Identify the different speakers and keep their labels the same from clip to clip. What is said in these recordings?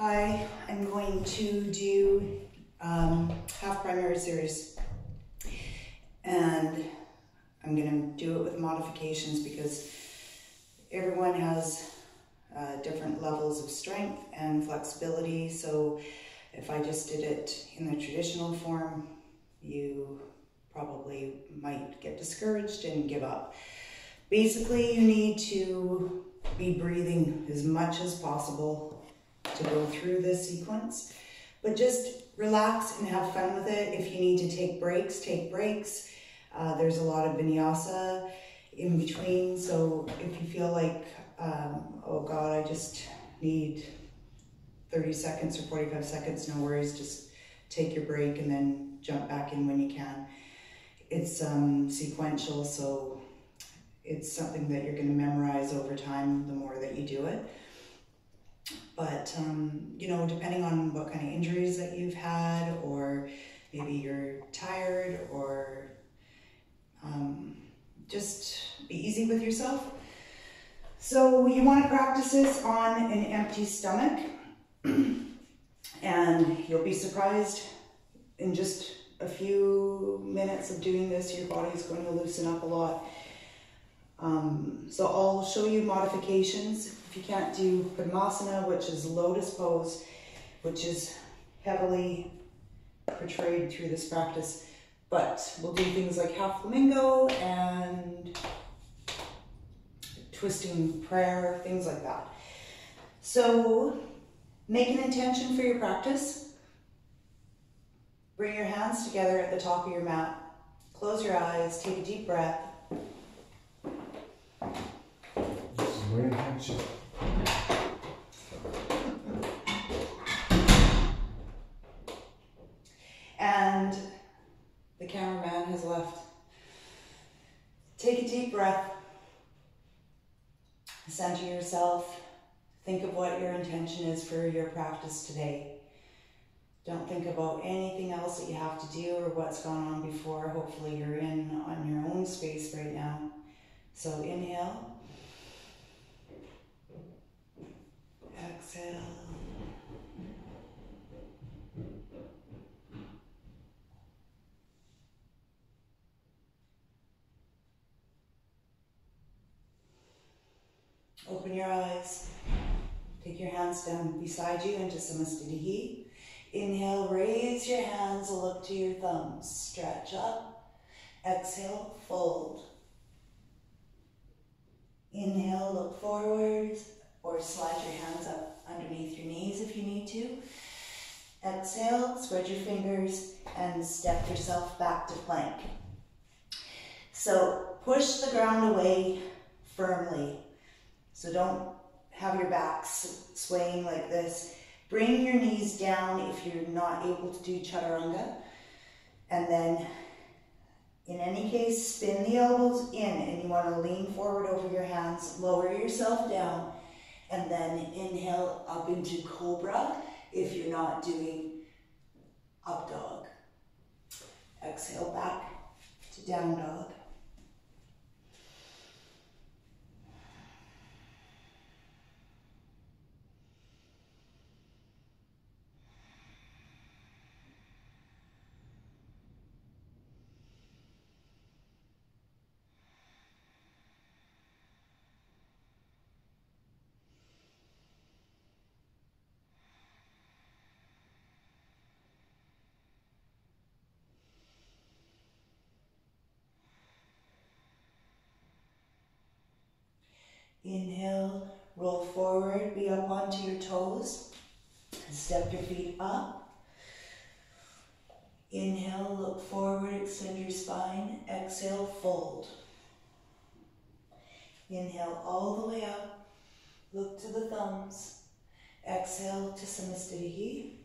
Speaker 1: Hi, I'm going to do half primary series, and I'm going to do it with modifications because everyone has different levels of strength and flexibility. So if I just did it in the traditional form, you probably might get discouraged and give up. Basically, you need to be breathing as much as possible to go through this sequence, but just relax and have fun with it. If you need to take breaks, take breaks. There's a lot of vinyasa in between, so if you feel like, oh God, I just need 30 seconds or 45 seconds, no worries, just take your break and then jump back in when you can. It's sequential, so it's something that you're going to memorize over time the more that you do it. But, you know, depending on what kind of injuries that you've had, or maybe you're tired, or just be easy with yourself. So you want to practice this on an empty stomach, and you'll be surprised in just a few minutes of doing this, your body's going to loosen up a lot. So I'll show you modifications. If you can't do Padmasana, which is lotus pose, which is heavily portrayed through this practice, but we'll do things like half flamingo and twisting prayer, things like that. So make an intention for your practice. Bring your hands together at the top of your mat. Close your eyes, take a deep breath.
Speaker 2: Very intention.
Speaker 1: And the cameraman has left. Take a deep breath. Center yourself. Think of what your intention is for your practice today. Don't think about anything else that you have to do or what's gone on before. Hopefully you're on your own space right now. So inhale. Exhale. Open your eyes. Take your hands down beside you into Samastitihi. Inhale, raise your hands, look to your thumbs. Stretch up. Exhale, fold. Inhale, look forward, or slide your hands up underneath your knees if you need to. Exhale, spread your fingers and step yourself back to plank. So push the ground away firmly. So don't have your back swaying like this. Bring your knees down if you're not able to do chaturanga. And then, in any case, spin the elbows in, and you want to lean forward over your hands, lower yourself down, and then inhale up into cobra if you're not doing up dog. Exhale back to down dog. Inhale, roll forward, be up onto your toes. Step your feet up. Inhale, look forward, extend your spine. Exhale, fold. Inhale all the way up, look to the thumbs. Exhale to Samastitihi.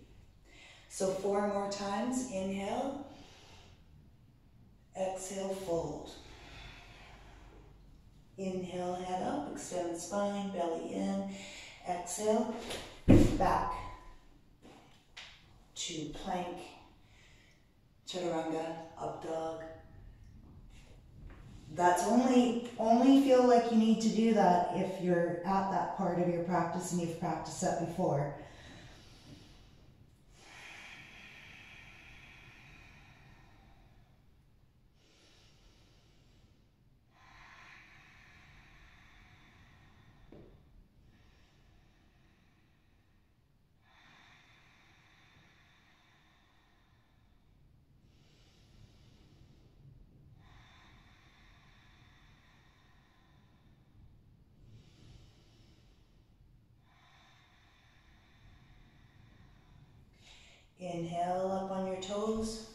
Speaker 1: So 4 more times. Inhale. Exhale, fold. Inhale, head up, extend the spine, belly in. Exhale, back to plank, chaturanga, up dog. That's only feel like you need to do that if you're at that part of your practice and you've practiced that before. Inhale up on your toes.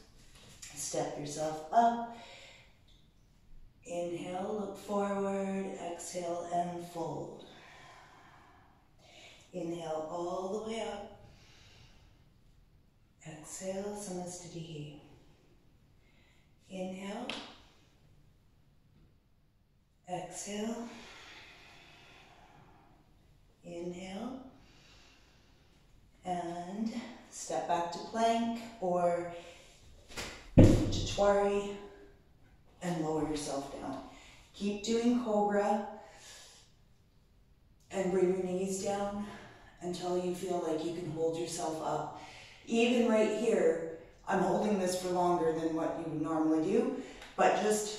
Speaker 1: Step yourself up. Inhale, look forward. Exhale and fold. Inhale all the way up. Exhale, Samastitihi. Inhale. Exhale. Inhale. And step back to plank or Chitwari and lower yourself down. Keep doing cobra and bring your knees down until you feel like you can hold yourself up. Even right here, I'm holding this for longer than what you would normally do, but just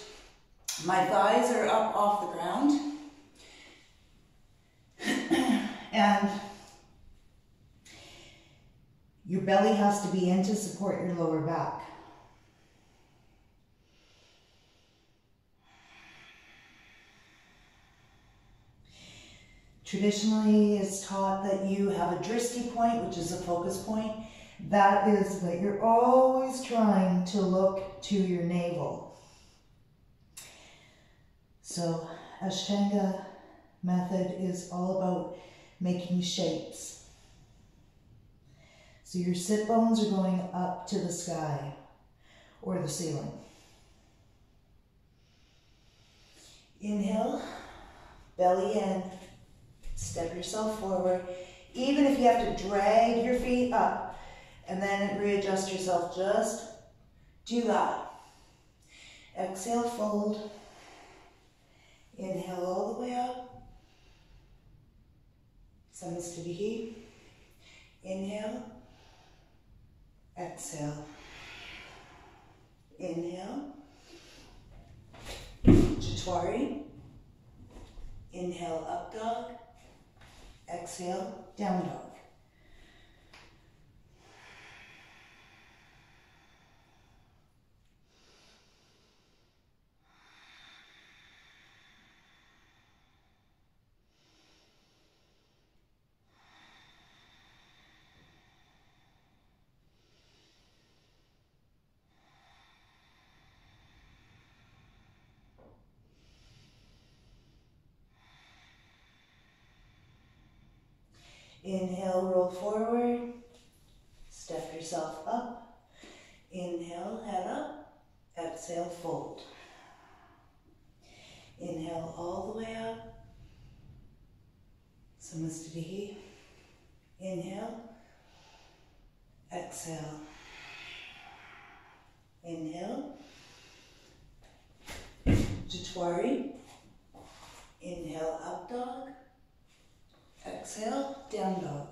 Speaker 1: my thighs are up off the ground. And your belly has to be in to support your lower back. Traditionally, it's taught that you have a drishti point, which is a focus point. That is that you're always trying to look to your navel. So, Ashtanga method is all about making shapes. So your sit bones are going up to the sky or the ceiling. Inhale, belly in, step yourself forward. Even if you have to drag your feet up and then readjust yourself, just do that. Exhale, fold. Inhale all the way up. Samastitihi. Inhale. Exhale. Inhale. Chitwari. Inhale, up dog. Exhale, down dog. Inhale, roll forward, step yourself up. Inhale, head up. Exhale, fold. Inhale all the way up. Samastitihi. Inhale. Exhale. Inhale. Chitwari. Inhale, up dog. Exhale, down dog.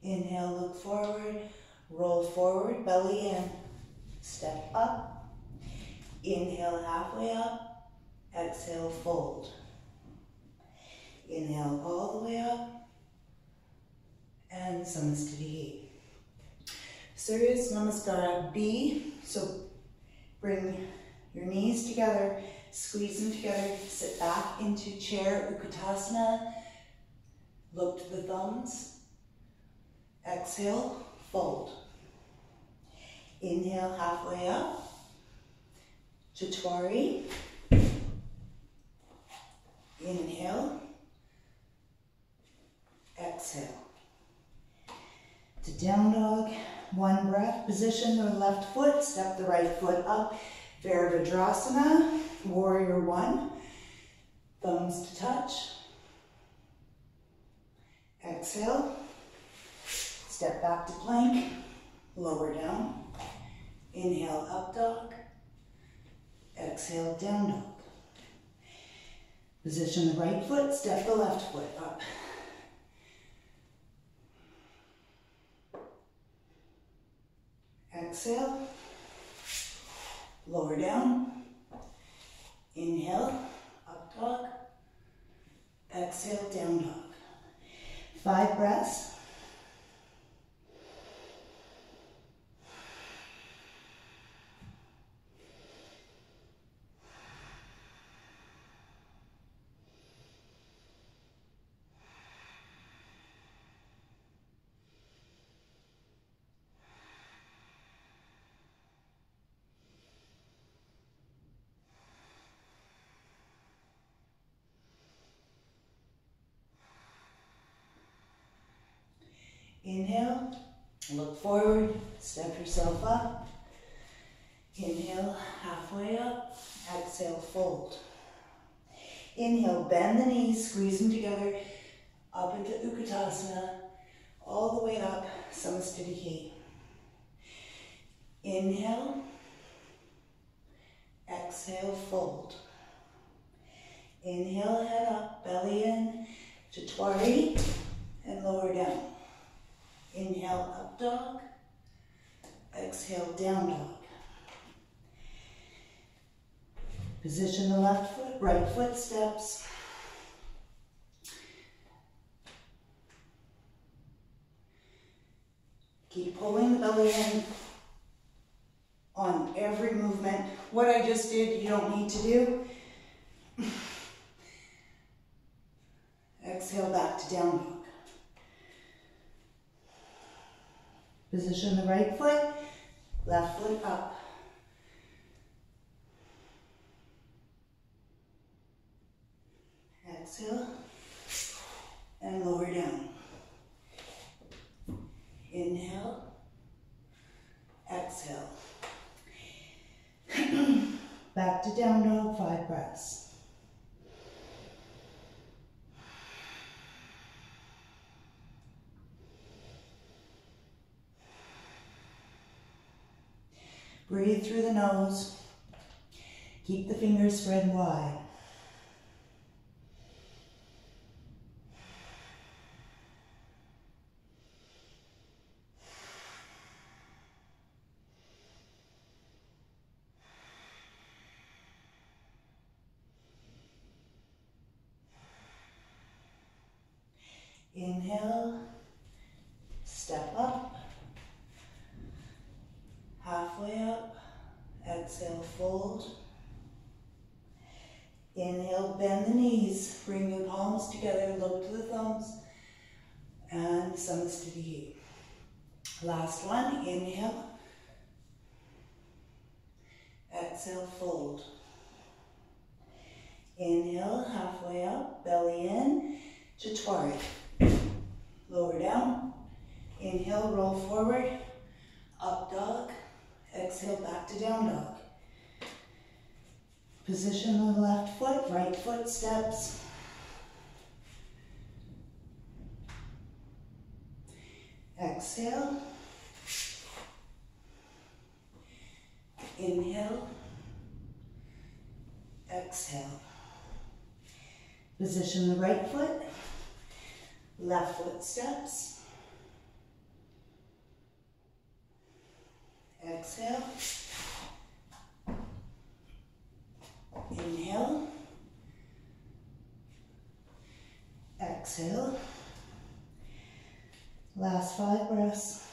Speaker 1: Inhale, look forward, roll forward, belly in, step up. Inhale, halfway up. Exhale, fold. Inhale all the way up. And Samastitihi. Surya Namaskara B. So bring your knees together, squeeze them together, sit back into chair Utkatasana. Look to the thumbs. Exhale, fold. Inhale, halfway up. Chitwari. Inhale. Exhale. To down dog, one breath. Position the left foot, step the right foot up. Virabhadrasana, warrior one. Thumbs to touch. Exhale. Step back to plank, lower down. Inhale, up dog. Exhale, down dog. Position the right foot, step the left foot up. Exhale, lower down. Inhale, up dog. Exhale, down dog. 5 breaths. Inhale, look forward, step yourself up. Inhale, halfway up. Exhale, fold. Inhale, bend the knees, squeeze them together, up into Utkatasana, all the way up, Samastitihi. Inhale, exhale, fold. Inhale, head up, belly in, Chatwari, and lower down. Inhale, up dog. Exhale, down dog. Position the left foot, right foot steps. Keep pulling the belly in on every movement. What I just did, you don't need to do. Exhale, back to down dog. Position the right foot, left foot up. Exhale, and lower down. Inhale, exhale. Back to down dog, 5 breaths. Breathe through the nose. Keep the fingers spread wide. Inhale, step up, halfway up, exhale, fold. Inhale, bend the knees, bring your palms together, look to the thumbs, and Samastitihi. Last one, inhale, exhale, fold. Inhale, halfway up, belly in, Chatwari. Lower down. Inhale, roll forward. Up dog. Exhale, back to down dog. Position the left foot, right foot steps. Exhale. Inhale. Exhale. Position the right foot, left foot steps. Exhale. Inhale. Exhale. Last 5 breaths.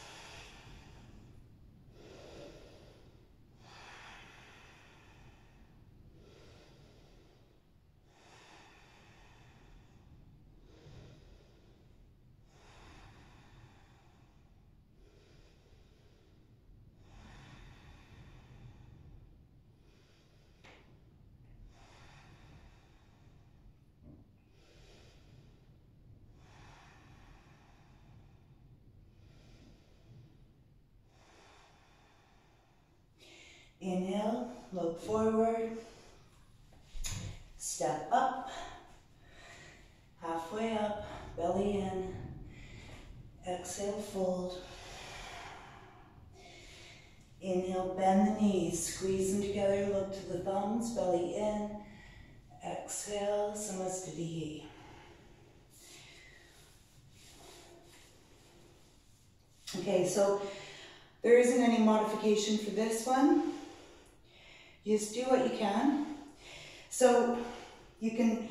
Speaker 1: Inhale, look forward, step up, halfway up, belly in, exhale, fold. Inhale, bend the knees, squeeze them together, look to the thumbs, belly in, exhale, Samastitihi. Okay, so There isn't any modification for this one. You just do what you can. So you can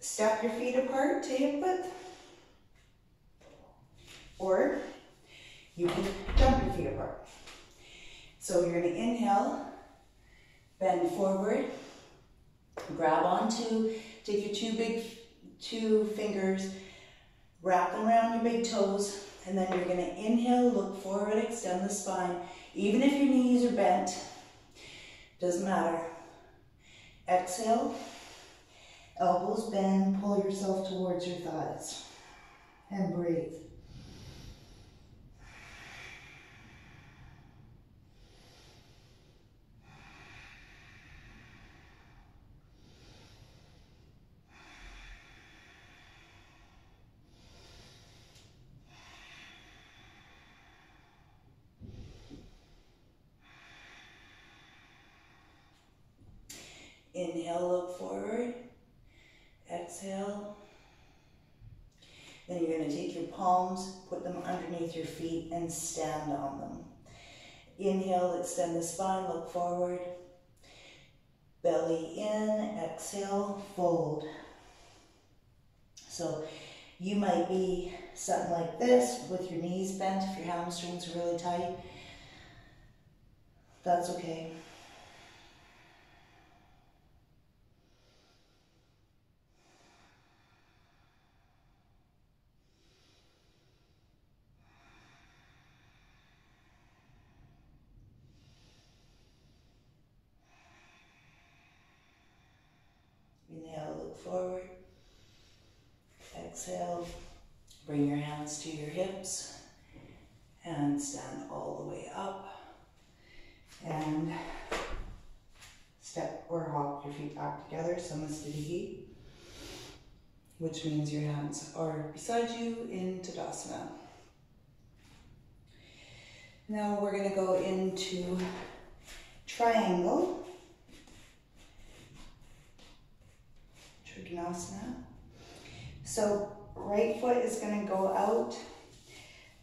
Speaker 1: step your feet apart to hip width, or you can jump your feet apart. So you're going to inhale, bend forward, grab onto, take your two fingers, wrap them around your big toes, and then you're going to inhale, look forward, extend the spine. Even if your knees are bent, doesn't matter. Exhale, elbows bend, pull yourself towards your thighs, and breathe. Inhale, look forward. Exhale. Then you're going to take your palms, put them underneath your feet, and stand on them. Inhale, extend the spine, look forward. Belly in, exhale, fold. So you might be something like this with your knees bent if your hamstrings are really tight. That's okay. Inhale, look forward. Exhale, bring your hands to your hips and stand all the way up. And step or hop your feet back together, Samastitihi, which means your hands are beside you in Tadasana. Now we're going to go into triangle. Trikonasana. So right foot is going to go out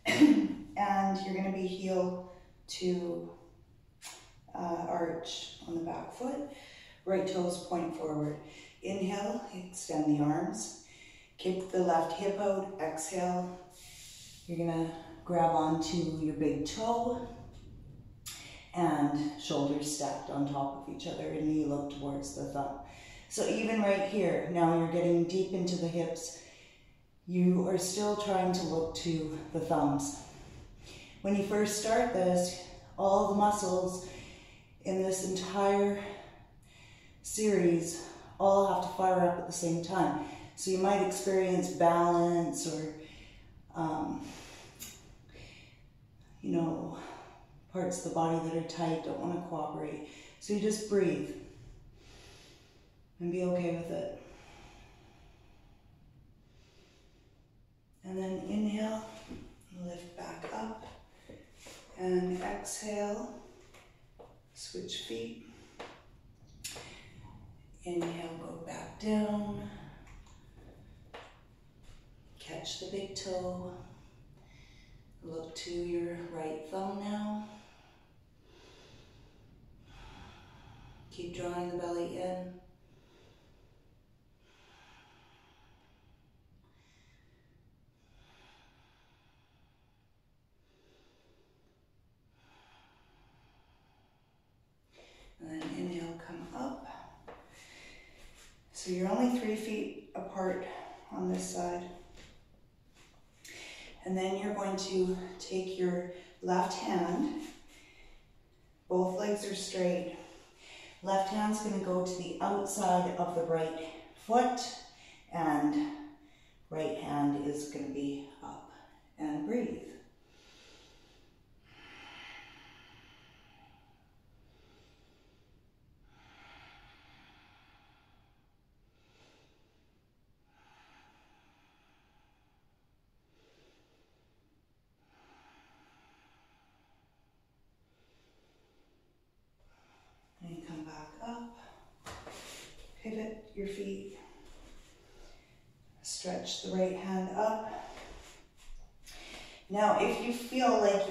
Speaker 1: and you're going to be heel to arch on the back foot. Right toes point forward. Inhale, extend the arms. Kick the left hip out. Exhale. You're going to grab onto your big toe and shoulders stacked on top of each other, and you look towards the thumb. So even right here, now you're getting deep into the hips. You are still trying to look to the thumbs. When you first start this, all the muscles in this entire series all have to fire up at the same time. So you might experience balance or, you know, parts of the body that are tight, don't want to cooperate. So you just breathe and be okay with it. And then inhale, lift back up, and exhale, switch feet. Inhale, go back down, catch the big toe, look to your right thumb now. Keep drawing the belly in. And then inhale, come up. So you're only 3 feet apart on this side. And then you're going to take your left hand, both legs are straight. Left hand's going to go to the outside of the right foot, and right hand is going to be up, and breathe. And come back up, pivot your feet, stretch the right hand up. Now, if you feel like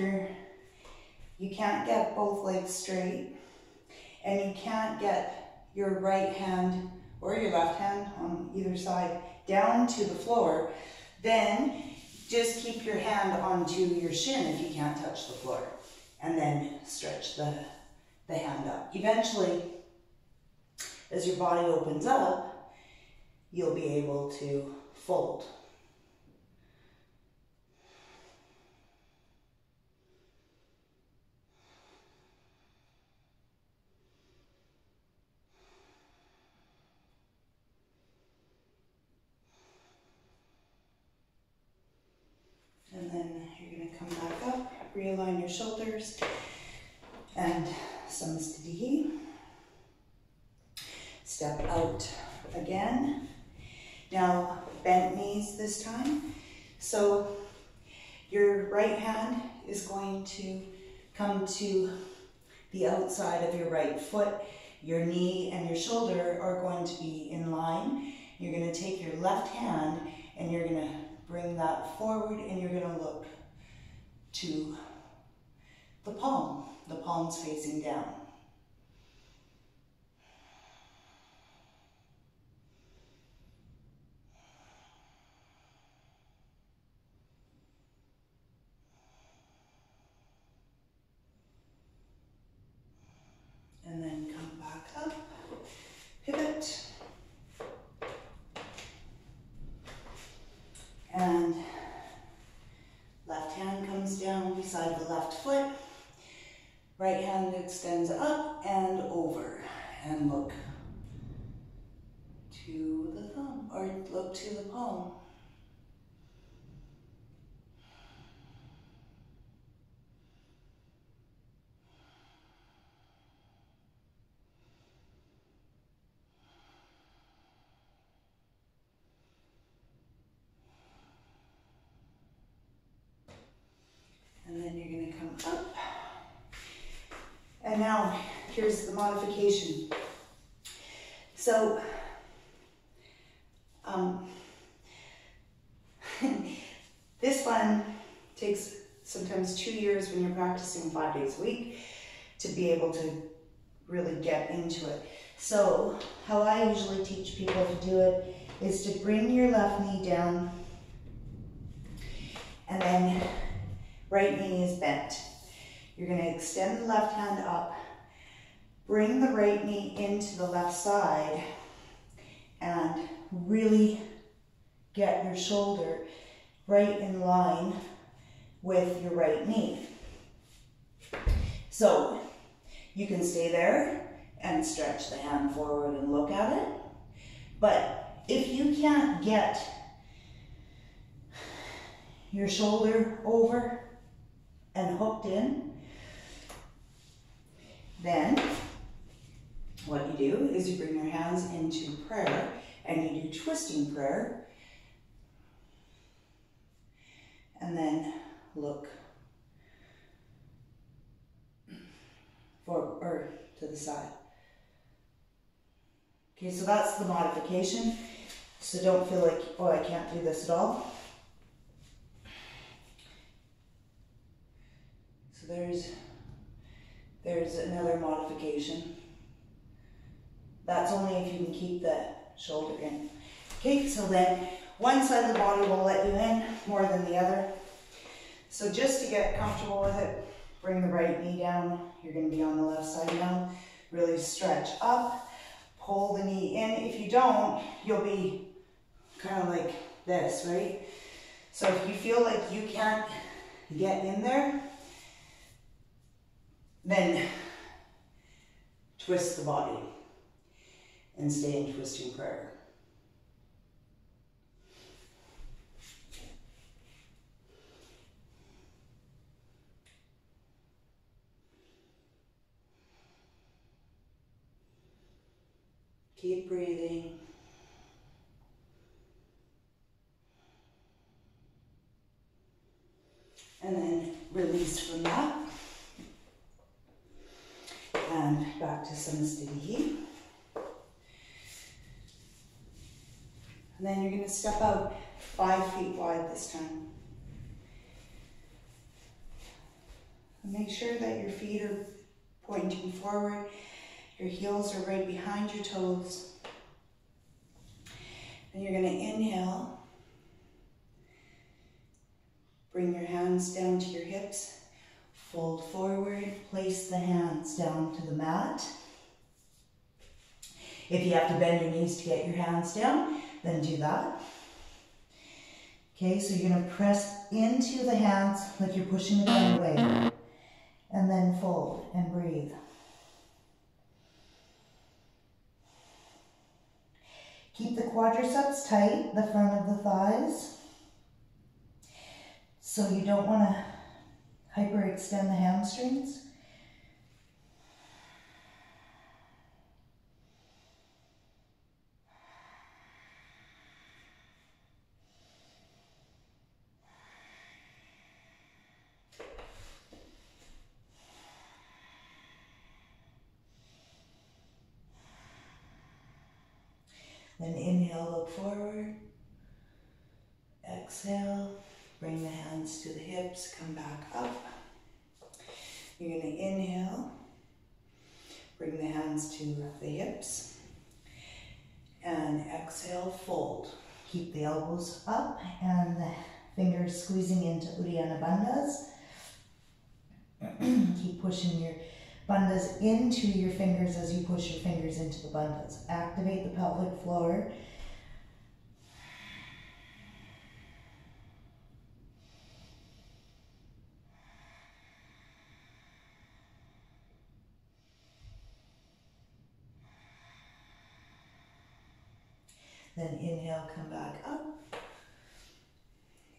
Speaker 1: you can't get both legs straight and you can't get your right hand or your left hand on either side down to the floor, then just keep your hand onto your shin if you can't touch the floor, and then stretch the hand up. Eventually, as your body opens up, you'll be able to fold. And then you're going to come back up, realign your shoulders, and samastitihi. Step out again. Now, bent knees this time. So your right hand is going to come to the outside of your right foot. Your knee and your shoulder are going to be in line. You're going to take your left hand and you're going to bring that forward, and you're going to look to the palm. The palm's facing down. And then come back up, pivot, and left hand comes down beside the left foot, right hand extends up and over, and look to the thumb, or look to the palm. And then you're going to come up. And now, here's the modification. So, this one takes sometimes 2 years when you're practicing 5 days a week to be able to really get into it. So, how I usually teach people to do it is to bring your left knee down, and then right knee is bent. You're going to extend the left hand up, bring the right knee into the left side, and really get your shoulder right in line with your right knee. So you can stay there and stretch the hand forward and look at it. But if you can't get your shoulder over and hooked in, then what you do is you bring your hands into prayer and you do twisting prayer, and then look forward or to the side. Okay, so that's the modification. So don't feel like, oh, I can't do this at all. So there's another modification. That's only if you can keep the shoulder in. Okay, so then one side of the body will let you in more than the other. So just to get comfortable with it, bring the right knee down. You're going to be on the left side now. Really stretch up, pull the knee in. If you don't, you'll be kind of like this, right? So if you feel like you can't get in there, then twist the body and stay in twisting prayer. Keep breathing. And then release from that. And back to samastitihi. And then you're going to step out 5 feet wide this time. Make sure that your feet are pointing forward. Your heels are right behind your toes. And you're going to inhale. Bring your hands down to your hips. Fold forward. Place the hands down to the mat. If you have to bend your knees to get your hands down, then do that. Okay, so you're going to press into the hands like you're pushing the ground away. And then fold and breathe. Keep the quadriceps tight, the front of the thighs. So you don't want to hyperextend the hamstrings. Then inhale, look forward. Exhale, bring the hands to the hips, come back up. You're going to inhale, bring the hands to the hips, and exhale, fold. Keep the elbows up and the fingers squeezing into Uddiyana Bandhas. Keep pushing your bandhas into your fingers as you push your fingers into the bandhas. Activate the pelvic floor. Then inhale, come back up.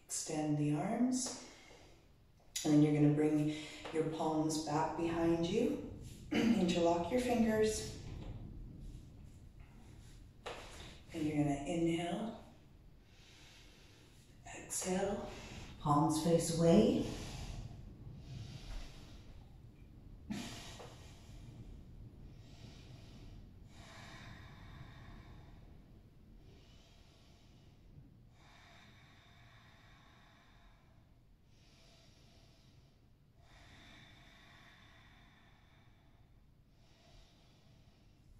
Speaker 1: Extend the arms. And then you're going to bring your palms back behind you. Interlock your fingers. And you're going to inhale. Exhale. Palms face away.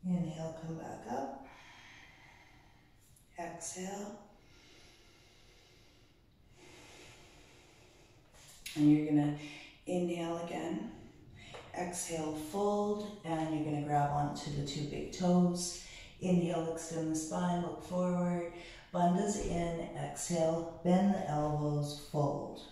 Speaker 1: Inhale, come back up. Exhale. And you're going to inhale again. Exhale, fold, and you're going to grab onto the two big toes. Inhale, extend the spine, look forward. Bandhas in, exhale, bend the elbows, fold.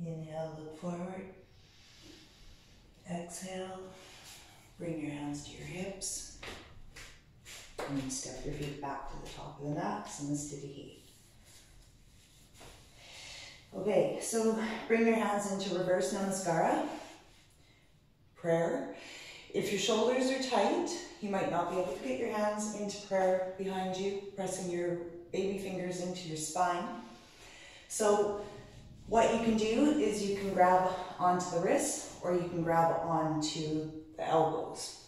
Speaker 1: Inhale, look forward. Exhale, bring your hands to your hips. And then step your feet back to the top of the mat, Samastitihi. Okay, so bring your hands into reverse namaskara, prayer. If your shoulders are tight, you might not be able to get your hands into prayer behind you, pressing your baby fingers into your spine. So what you can do is you can grab onto the wrists or you can grab onto the elbows.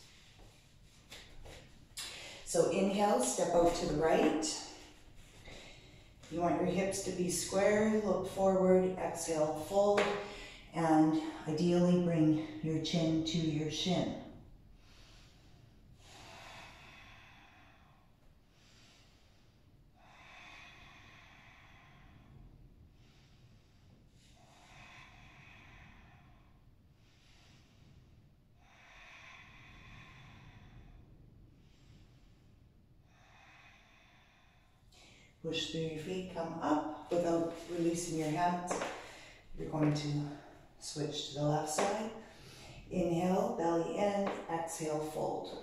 Speaker 1: So inhale, step out to the right. You want your hips to be square, look forward, exhale, fold, and ideally bring your chin to your shin. Push through your feet, come up without releasing your hands. You're going to switch to the left side. Inhale, belly in, exhale, fold.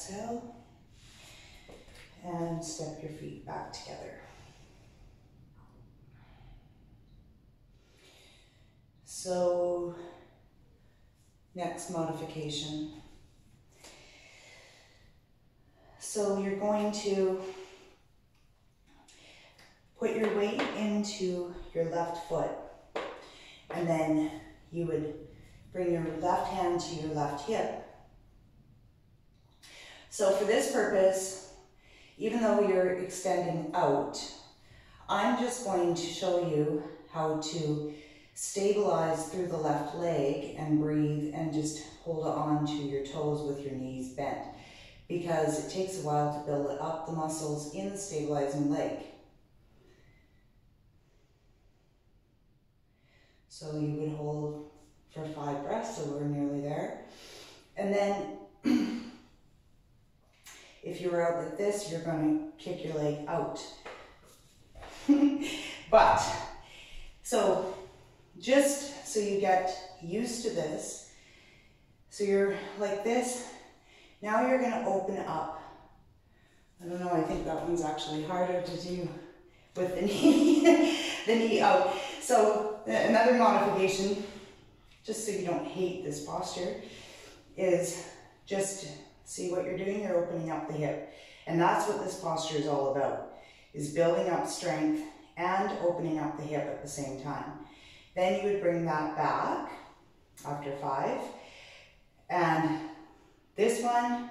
Speaker 1: exhale. And step your feet back together. So, next modification. So you're going to put your weight into your left foot, and then you would bring your left hand to your left hip. So for this purpose, even though you're extending out, I'm just going to show you how to stabilize through the left leg and breathe and just hold on to your toes with your knees bent, because it takes a while to build up the muscles in the stabilizing leg. So you would hold for 5 breaths, so we're nearly there. And then if you're out like this, you're going to kick your leg out. But, so just so you get used to this, so you're like this, now you're going to open up. I don't know, I think that one's actually harder to do with the knee, the knee out. So another modification, just so you don't hate this posture, is just see what you're doing, you're opening up the hip. And that's what this posture is all about, is building up strength and opening up the hip at the same time. Then you would bring that back after 5. And this one,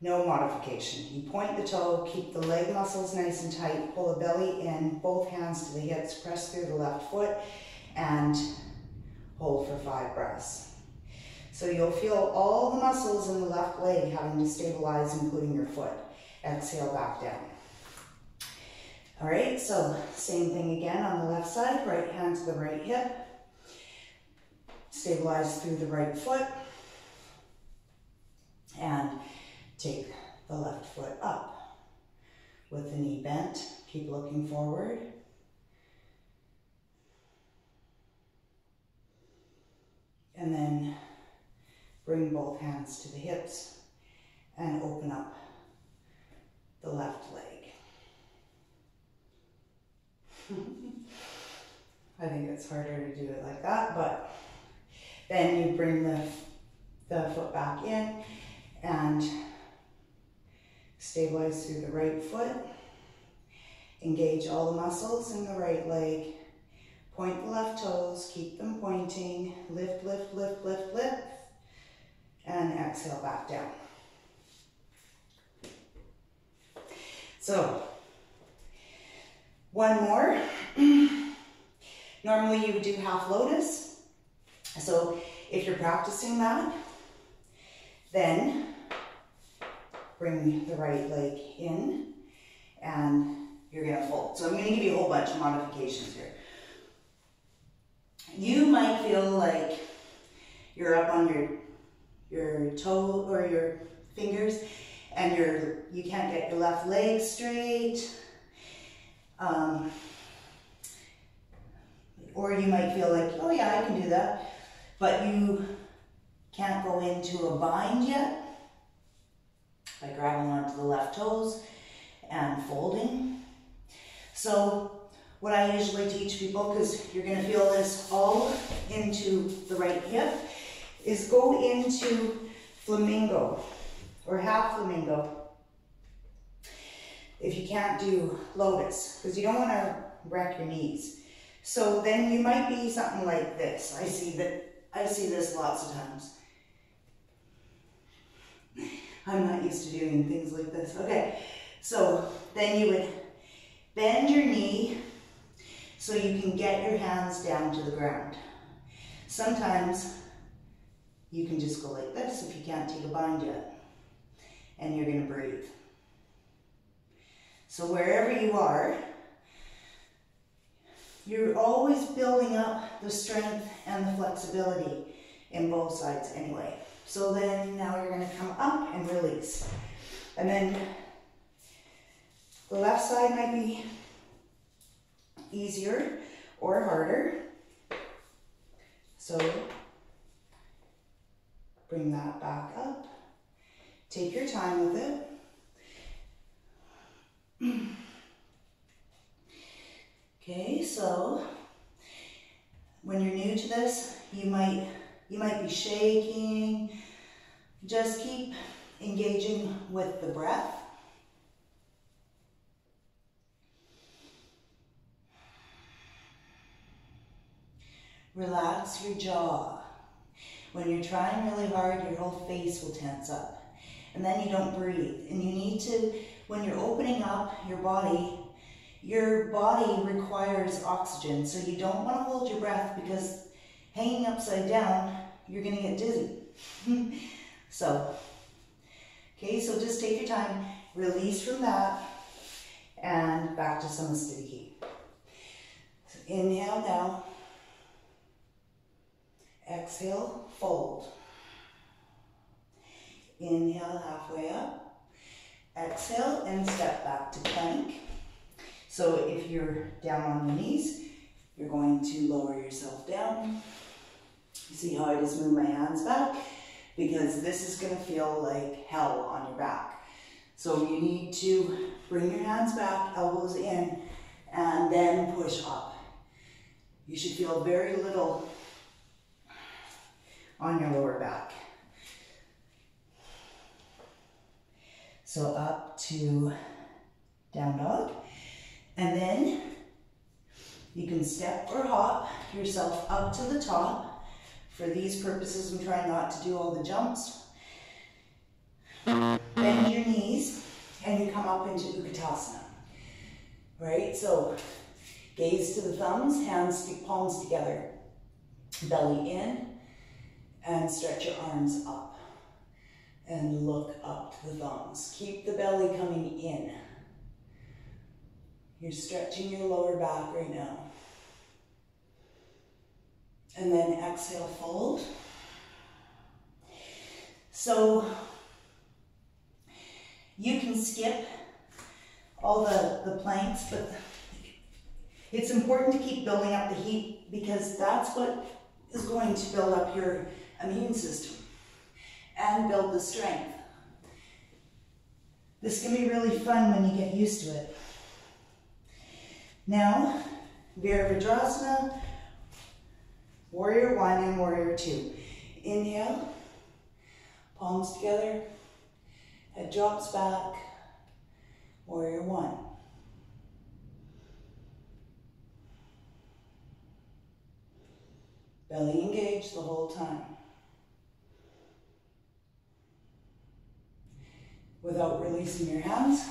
Speaker 1: no modification. You point the toe, keep the leg muscles nice and tight, pull the belly in, both hands to the hips, press through the left foot, and hold for 5 breaths. So you'll feel all the muscles in the left leg having to stabilize, including your foot. Exhale back down. All right, so same thing again on the left side, right hand to the right hip. Stabilize through the right foot. And take the left foot up with the knee bent. Keep looking forward. And then bring both hands to the hips and open up the left leg. I think it's harder to do it like that, but then you bring the foot back in and stabilize through the right foot. Engage all the muscles in the right leg. Point the left toes, keep them pointing. Lift, lift, lift, lift, lift. And exhale back down. So, one more. Normally you would do half lotus. So if you're practicing that, then bring the right leg in and you're going to fold. So I'm going to give you a whole bunch of modifications here. You might feel like you're up on your toe or your fingers and you can't get your left leg straight. Or you might feel like, oh yeah, I can do that, but you can't go into a bind yet by grabbing onto the left toes and folding. So what I usually teach people, because you're going to feel this all into the right hip, is go into flamingo or half flamingo if you can't do lotus, because you don't want to wreck your knees. So then you might be something like this. I see this lots of times. I'm not used to doing things like this. Okay, so then you would bend your knee so you can get your hands down to the ground. Sometimes you can just go like this if you can't take a bind yet. And you're going to breathe. So wherever you are, you're always building up the strength and the flexibility in both sides anyway. So then now you're going to come up and release. And then the left side might be easier or harder. So bring that back up. Take your time with it. Okay, so when you're new to this, you might be shaking. Just keep engaging with the breath. Relax your jaw. When you're trying really hard, your whole face will tense up. And then you don't breathe. And you need to, when you're opening up your body requires oxygen. So you don't want to hold your breath, because hanging upside down, you're going to get dizzy. So just take your time, release from that, and back to Samasthiti. So inhale now. Exhale, fold. Inhale, halfway up. Exhale, and step back to plank. So if you're down on your knees, you're going to lower yourself down. You see how I just move my hands back? Because this is going to feel like hell on your back. So you need to bring your hands back, elbows in, and then push up. You should feel very little on your lower back. So up to down dog. And then you can step or hop yourself up to the top. For these purposes, I'm trying not to do all the jumps. Bend your knees and you come up into Utkatasana. Right? So gaze to the thumbs, hands, palms together. Belly in, and stretch your arms up. And look up to the thumbs. Keep the belly coming in. You're stretching your lower back right now. And then exhale, fold. So you can skip all the planks, but it's important to keep building up the heat, because that's what is going to build up your immune system and build the strength. This can be really fun when you get used to it. Now, Virabhadrasana, Warrior 1 and Warrior 2. Inhale, palms together, head drops back, Warrior 1. Belly engaged the whole time. Without releasing your hands,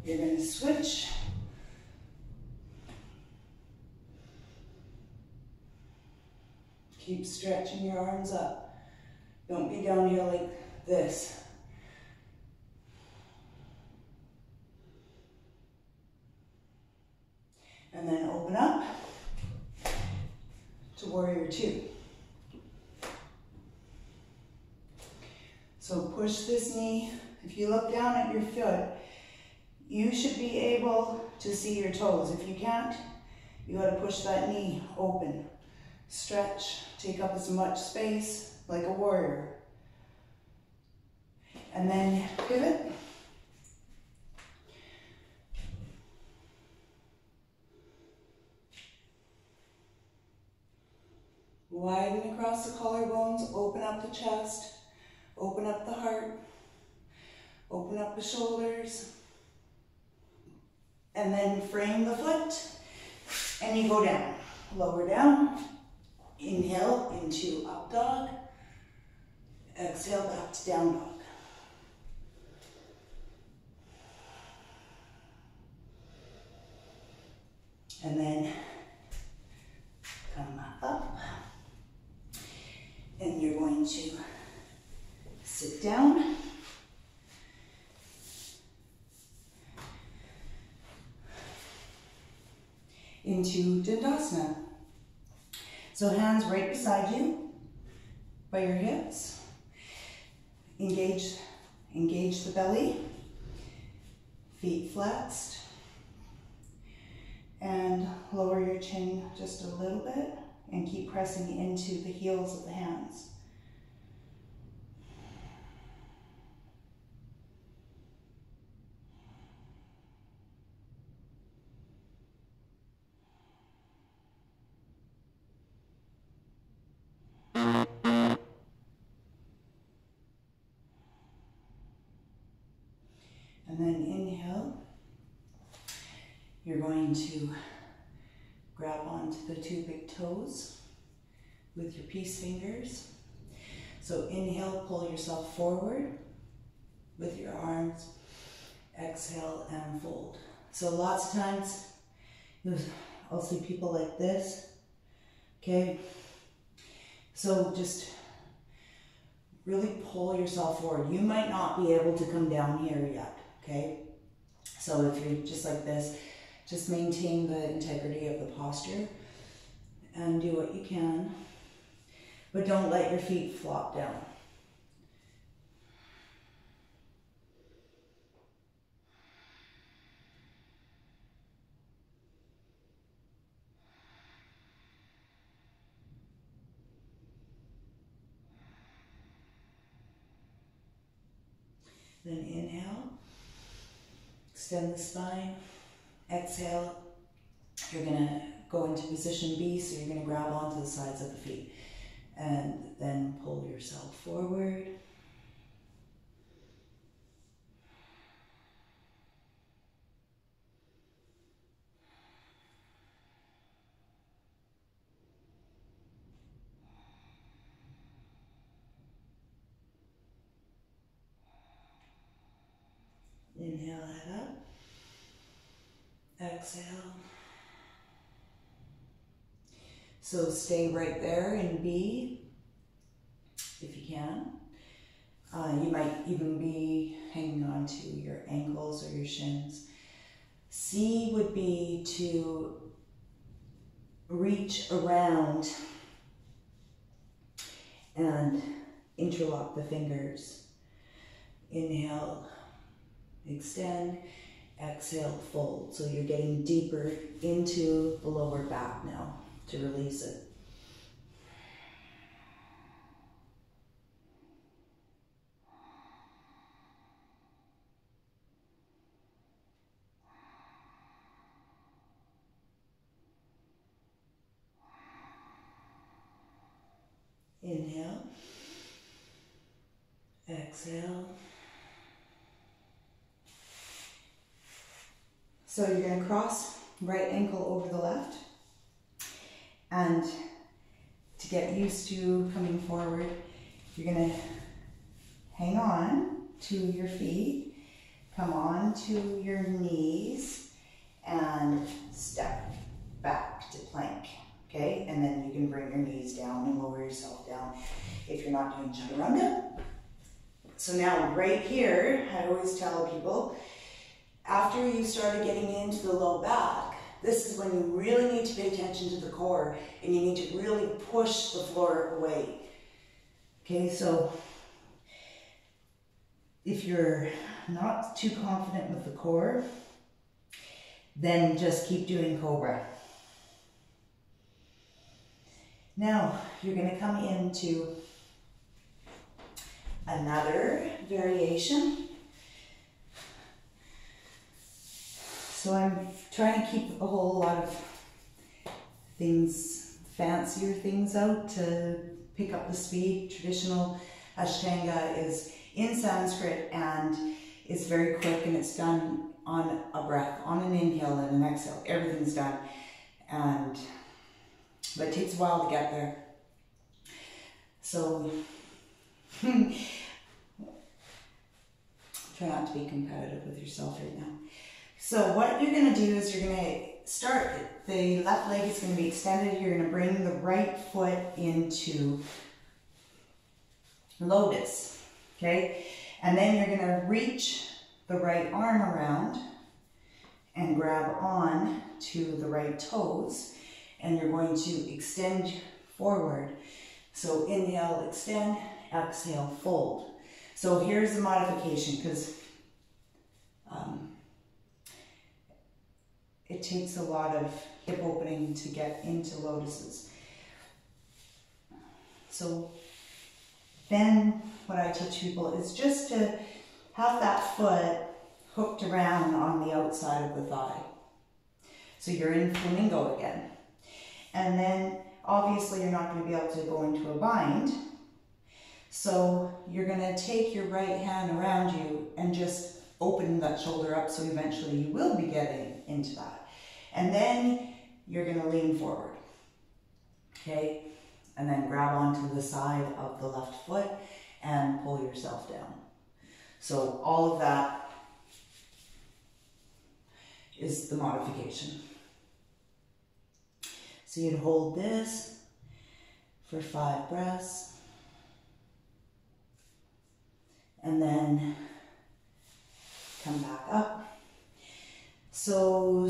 Speaker 1: you're going to switch. Keep stretching your arms up. Don't be down here like this. And then open up to Warrior 2. So push this knee. If you look down at your foot, you should be able to see your toes. If you can't, you got to push that knee open. Stretch, take up as much space like a warrior. And then pivot. Widen across the collarbones, open up the chest, open up the heart, open up the shoulders, and then frame the foot, and you go down. Lower down, inhale into up dog, exhale back to down dog. And then come up, and you're going to sit down. Into Dandasana. So hands right beside you by your hips. Engage the belly. Feet flexed. And lower your chin just a little bit and keep pressing into the heels of the hands. And then inhale, you're going to grab onto the 2 big toes with your peace fingers. So inhale, pull yourself forward with your arms. Exhale and fold. So lots of times I'll see people like this. Okay, so just really pull yourself forward. You might not be able to come down here yet, okay? So if you're just like this, just maintain the integrity of the posture and do what you can, but don't let your feet flop down. Then inhale, extend the spine. Exhale, you're gonna go into position B, so you're gonna grab onto the sides of the feet and then pull yourself forward. Inhale, head up. Exhale. So stay right there in B, if you can. You might even be hanging on to your ankles or your shins. C would be to reach around and interlock the fingers. Inhale, extend, exhale, fold. So you're getting deeper into the lower back now to release it. Inhale, exhale. So you're going to cross right ankle over the left. And to get used to coming forward, you're going to hang on to your feet, come on to your knees, and step back to plank. Okay, and then you can bring your knees down and lower yourself down if you're not doing chaturanga. So now right here, I always tell people, after you started getting into the low back, this is when you really need to pay attention to the core and you need to really push the floor away. Okay, so if you're not too confident with the core, then just keep doing cobra. Now, you're going to come into another variation. So I'm trying to keep a whole lot of things, fancier things out to pick up the speed. Traditional Ashtanga is in Sanskrit and it's very quick and it's done on a breath, on an inhale and an exhale. Everything's done. But it takes a while to get there. So try not to be competitive with yourself right now. So what you're going to do is you're going to start, the left leg is going to be extended. You're going to bring the right foot into lotus, okay? And then you're going to reach the right arm around and grab on to the right toes. And you're going to extend forward. So inhale, extend, exhale, fold. So here's the modification, because it takes a lot of hip opening to get into lotuses. So then what I teach people is just to have that foot hooked around on the outside of the thigh. So you're in flamingo again. And then obviously you're not going to be able to go into a bind. So you're going to take your right hand around you and just open that shoulder up, so eventually you will be getting into that. And then you're gonna lean forward, okay? And then grab onto the side of the left foot and pull yourself down. So all of that is the modification. So you'd hold this for 5 breaths. And then come back up. So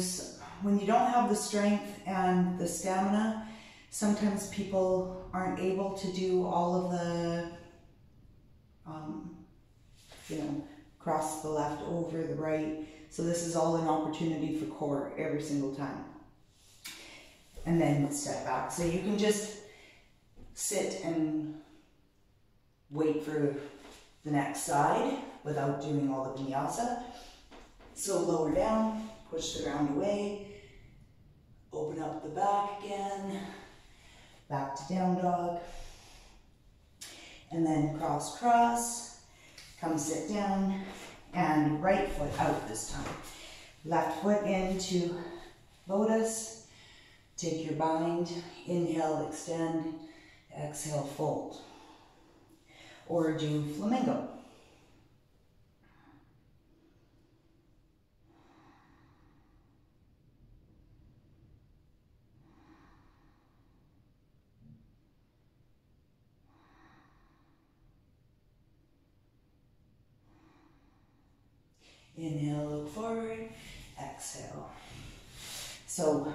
Speaker 1: when you don't have the strength and the stamina, sometimes people aren't able to do all of the, cross the left over the right. So this is all an opportunity for core every single time. And then step back. So you can just sit and wait for the next side without doing all the vinyasa. So lower down, push the ground away, open up the back again, back to down dog, and then cross, cross, come sit down, and right foot out this time. Left foot into lotus, take your bind, inhale, extend, exhale, fold. Or do flamingo. Inhale, look forward, exhale. So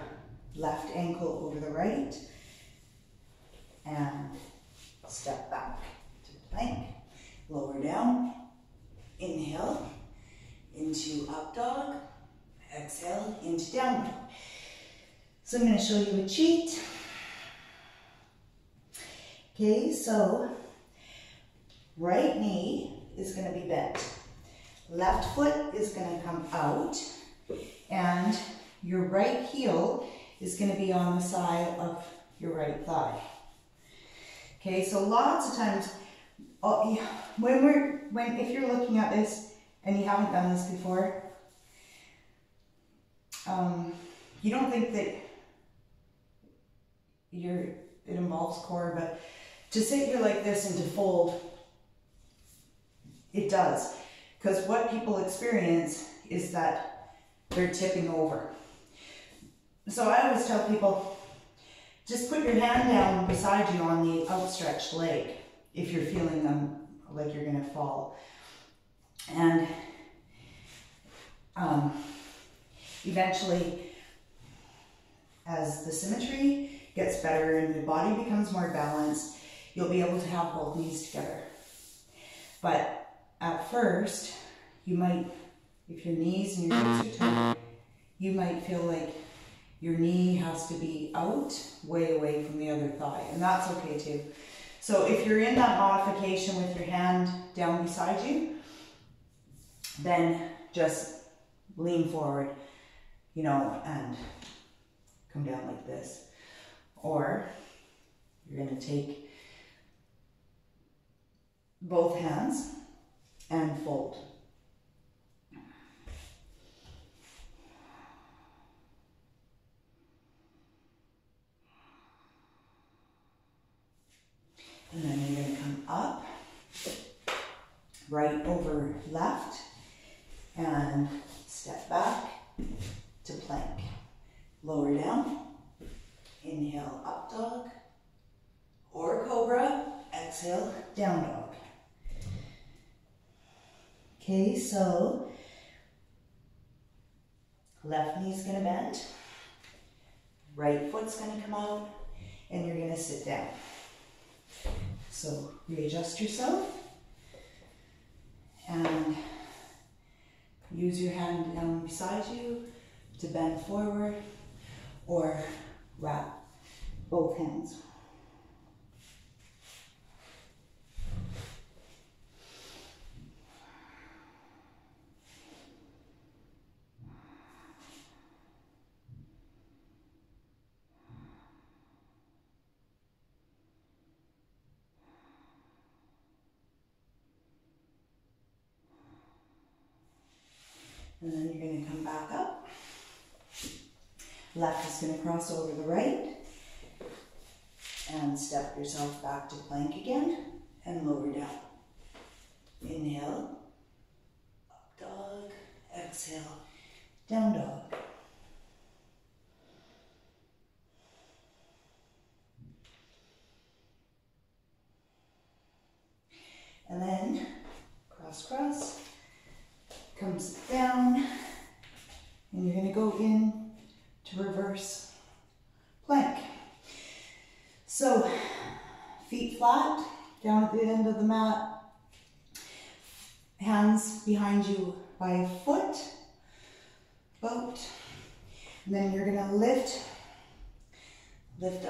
Speaker 1: left ankle over the right, and step back to plank. Lower down, inhale, into up dog, exhale, into down dog. So I'm going to show you a cheat. Okay, so right knee is going to be bent. Left foot is going to come out, and your right heel is going to be on the side of your right thigh. Okay, so lots of times, if you're looking at this and you haven't done this before, you don't think that it involves core, but to sit here like this and to fold, it does. Because what people experience is that they're tipping over. So I always tell people, just put your hand down beside you on the outstretched leg if you're feeling like you're going to fall. And eventually, as the symmetry gets better and your body becomes more balanced, you'll be able to have both knees together. But at first, you might, if your knees and your hips are tight, you might feel like your knee has to be out, way away from the other thigh, and that's okay too. So if you're in that modification with your hand down beside you, then just lean forward, and come down like this. Or you're going to take both hands and fold. And then you're going to come up, right over left, and step back to plank. Lower down, inhale, up dog, or cobra, exhale, down dog. Okay, so left knee's going to bend, right foot's going to come out, and you're going to sit down. So readjust yourself and use your hand down beside you to bend forward, or wrap both hands. And then you're going to come back up. Left is going to cross over the right. And step yourself back to plank again and lower down. Inhale, up dog, exhale, down dog. And then cross, cross, comes down, and you're going to go in to reverse plank. So, feet flat, down at the end of the mat, hands behind you by a foot, about. And then you're gonna lift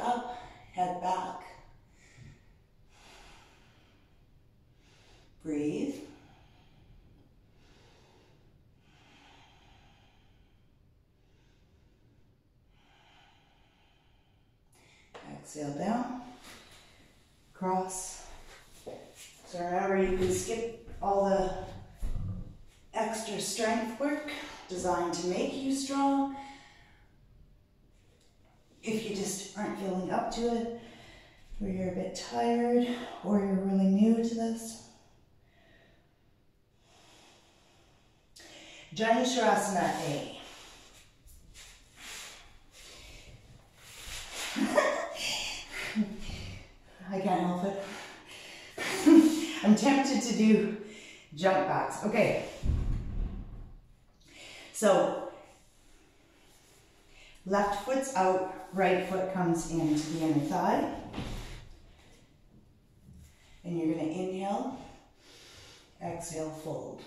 Speaker 1: up, head back. Breathe. Exhale down, cross. So remember, you can skip all the extra strength work designed to make you strong. If you just aren't feeling up to it, or you're a bit tired, or you're really new to this. Janisharasana A. I can't help it. I'm tempted to do jump backs. Okay. So, left foot's out, right foot comes into the inner thigh. And you're going to inhale, exhale, fold.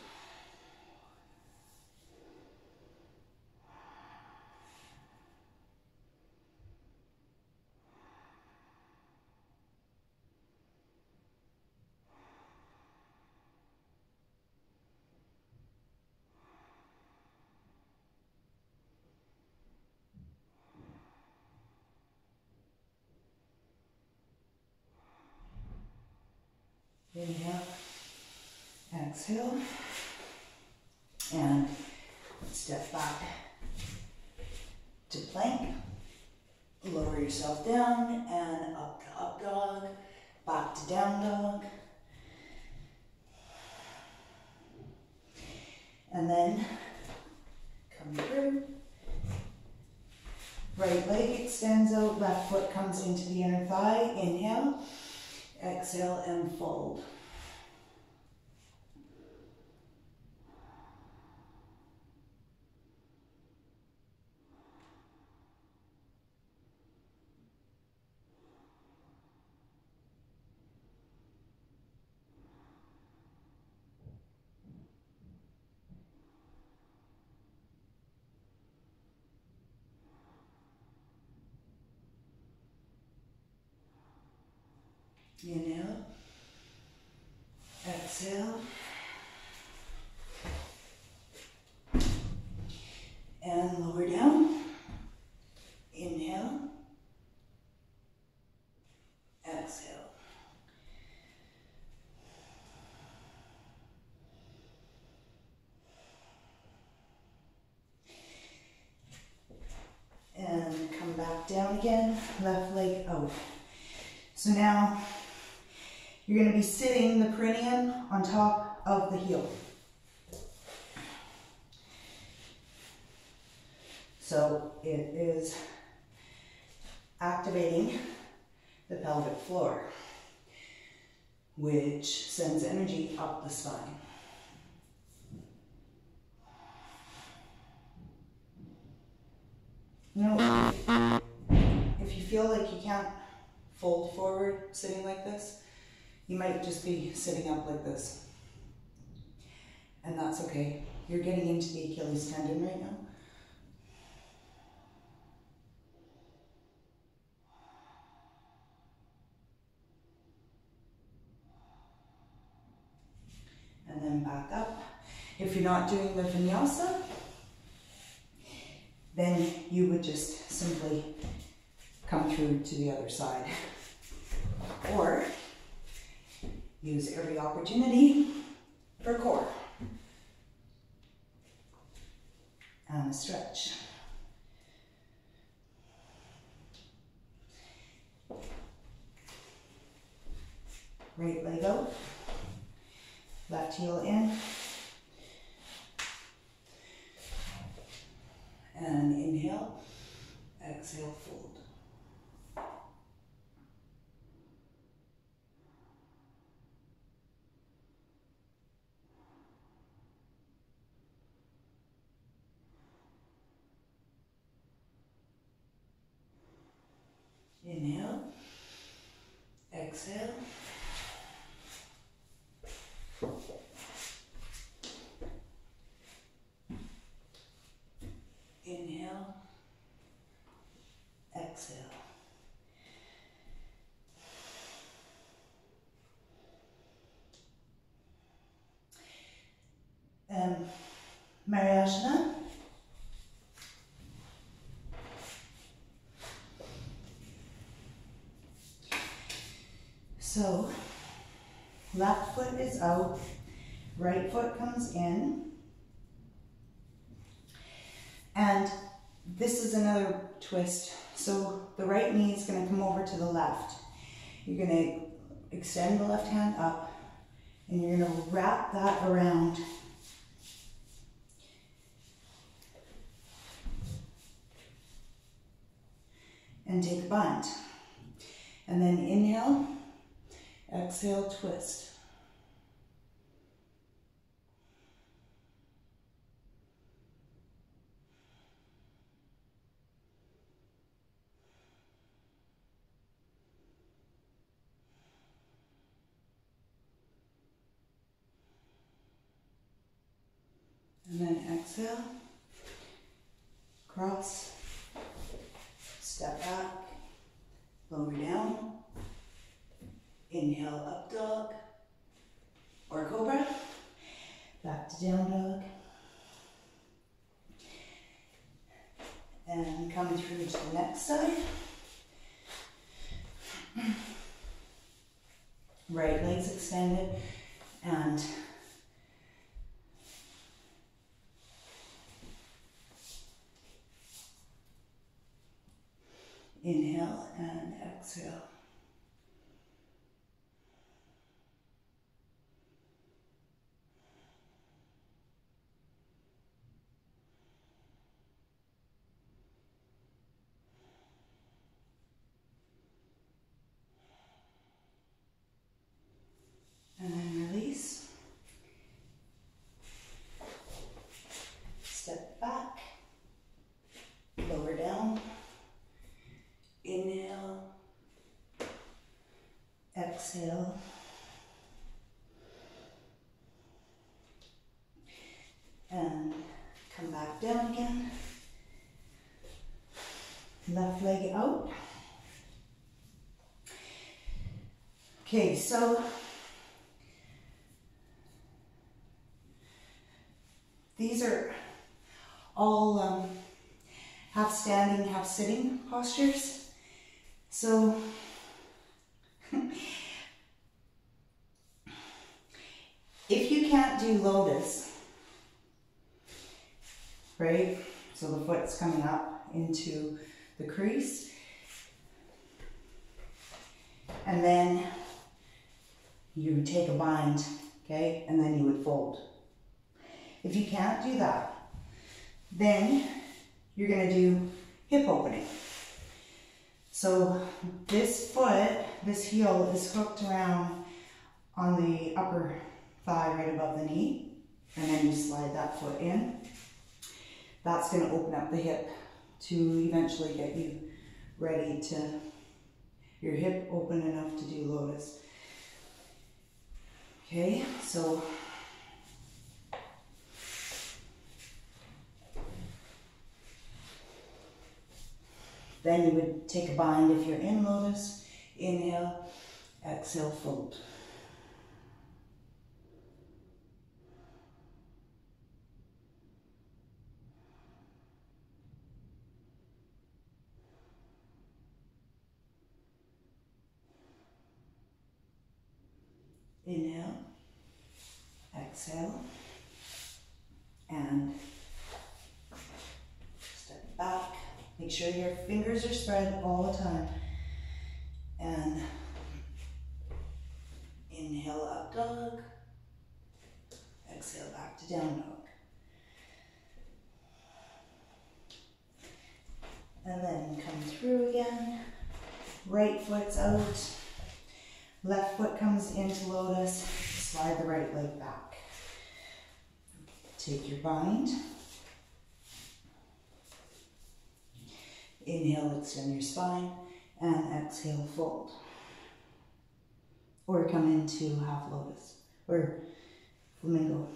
Speaker 1: Inhale, exhale, and step back to plank. Lower yourself down and up to up dog, back to down dog. And then come through. Right leg extends out, left foot comes into the inner thigh. Inhale. Exhale and fold. Inhale. Exhale. And lower down. Inhale. Exhale. And come back down again, left leg out. So now, you're going to be sitting the perineum on top of the heel. So it is activating the pelvic floor, which sends energy up the spine. You know, if you feel like you can't fold forward sitting like this, you might just be sitting up like this. And that's okay. You're getting into the Achilles tendon right now. And then back up. If you're not doing the vinyasa, then you would just simply come through to the other side. Or use every opportunity for core. and a stretch. Right leg out, left heel in, and inhale, exhale, fold. Inhale, exhale. Inhale, exhale. Ashtanga. So, left foot is out, right foot comes in, and this is another twist. So the right knee is going to come over to the left. You're going to extend the left hand up, and you're going to wrap that around and take a bind. And then inhale, exhale, twist. And then exhale, cross, step back, lower down, inhale, up dog, or cobra, back to down dog, and come through to the next side. Right leg's extended, and inhale and exhale. And then release. Step back, lower down, inhale, exhale, and come back down again. Left leg out. Okay, so these are all half standing, half sitting postures. So if you can't do lotus, right? So the foot's coming up into the crease, and then you would take a bind, okay? And then you would fold. If you can't do that, then you're gonna do hip opening. So this foot, this heel is hooked around on the upper thigh right above the knee, and then you slide that foot in. That's gonna open up the hip to eventually get you ready to, your hip open enough to do lotus. Okay, so then you would take a bind if you're in lotus. Inhale, exhale, fold. Inhale, exhale, and Make sure your fingers are spread all the time. And inhale, up dog. Exhale, back to down dog. And then come through again. Right foot's out. Left foot comes into lotus. Slide the right leg back. Take your bind. Inhale, extend your spine. And exhale, fold. Or come into half lotus. Or flamingo.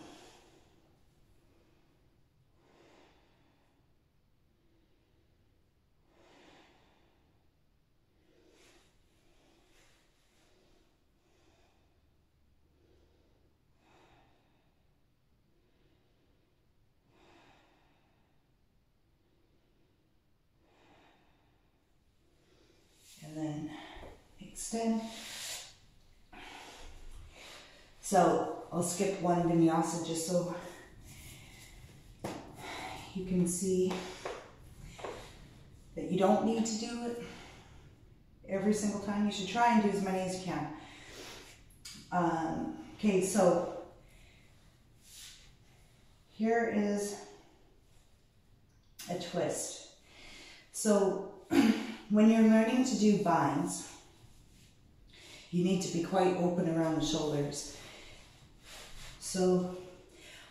Speaker 1: And then extend. So I'll skip one vinyasa just so you can see that you don't need to do it every single time. You should try and do as many as you can. Okay, so here is a twist. So when you're learning to do binds, you need to be quite open around the shoulders. So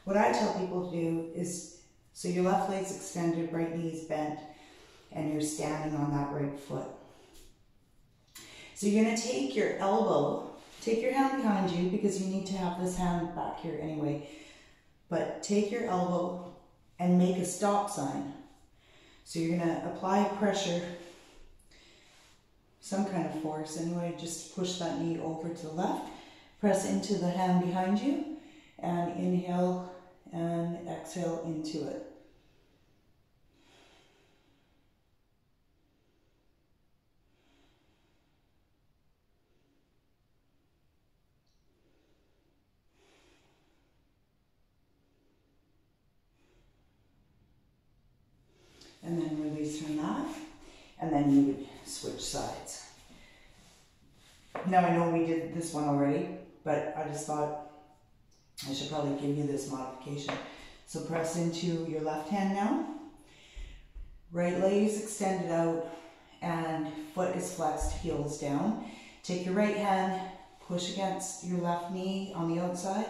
Speaker 1: what I tell people to do is, so your left leg's extended, right knee's bent, and you're standing on that right foot. So you're going to take your elbow, take your hand behind you, because you need to have this hand back here anyway, but take your elbow and make a stop sign. So you're going to apply pressure, some kind of force anyway, just push that knee over to the left, press into the hand behind you, and inhale and exhale into it. And then release from that, and then you would switch sides. Now I know we did this one already, but I just thought I should probably give you this modification. So press into your left hand now. Right leg is extended out and foot is flexed, heels down. Take your right hand, push against your left knee on the outside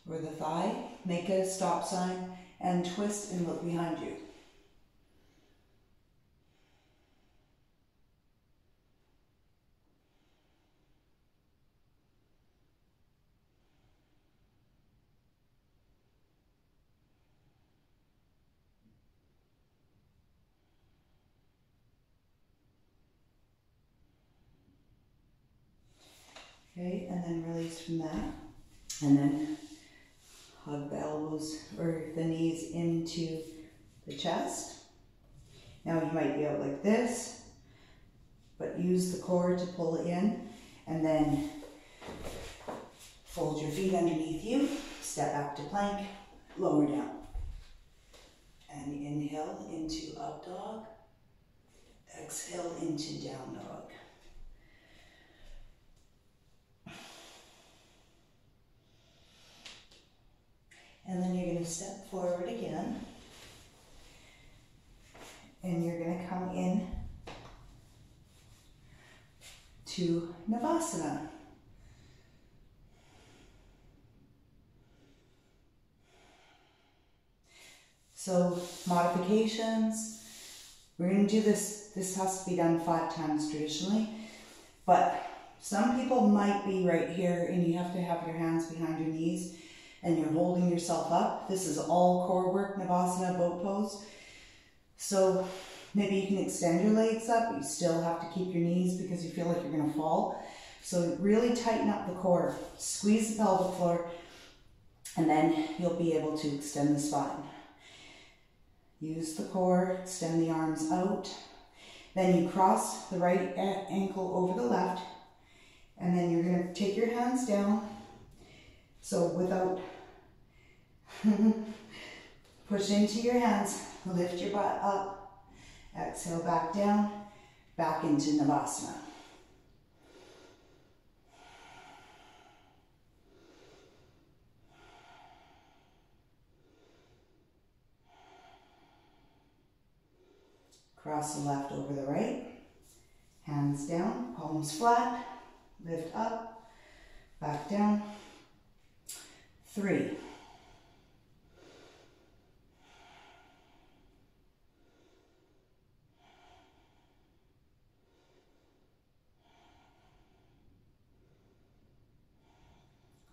Speaker 1: or the thigh. Make a stop sign and twist and look behind you. Okay, and then release from that. And then hug the elbows or the knees into the chest. Now you might be out like this, but use the core to pull it in, and then fold your feet underneath you, step back to plank, lower down. And inhale into up dog, exhale into down dog. And then you're going to step forward again. And you're going to come in to Navasana. So modifications, we're going to do this. This has to be done 5 times traditionally, but some people might be right here and you have to have your hands behind your knees and you're holding yourself up. This is all core work, Navasana, boat pose. So maybe you can extend your legs up, but you still have to keep your knees because you feel like you're going to fall. So really tighten up the core, squeeze the pelvic floor, and then you'll be able to extend the spine. Use the core, extend the arms out. Then you cross the right ankle over the left, and then you're going to take your hands down. So without push into your hands, lift your butt up Exhale back down, back into Navasana. Cross the left over the right, hands down, palms flat, lift up, back down. 3.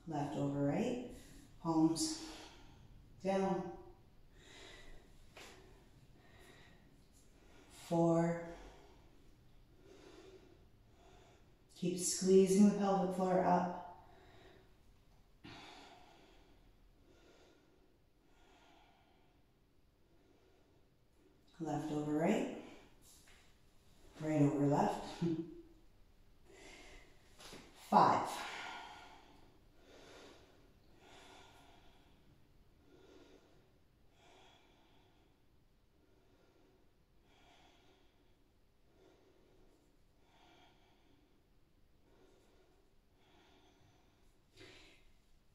Speaker 1: Left over right, palms down. 4. Keep squeezing the pelvic floor up. 5. Left over right, right over left. 5.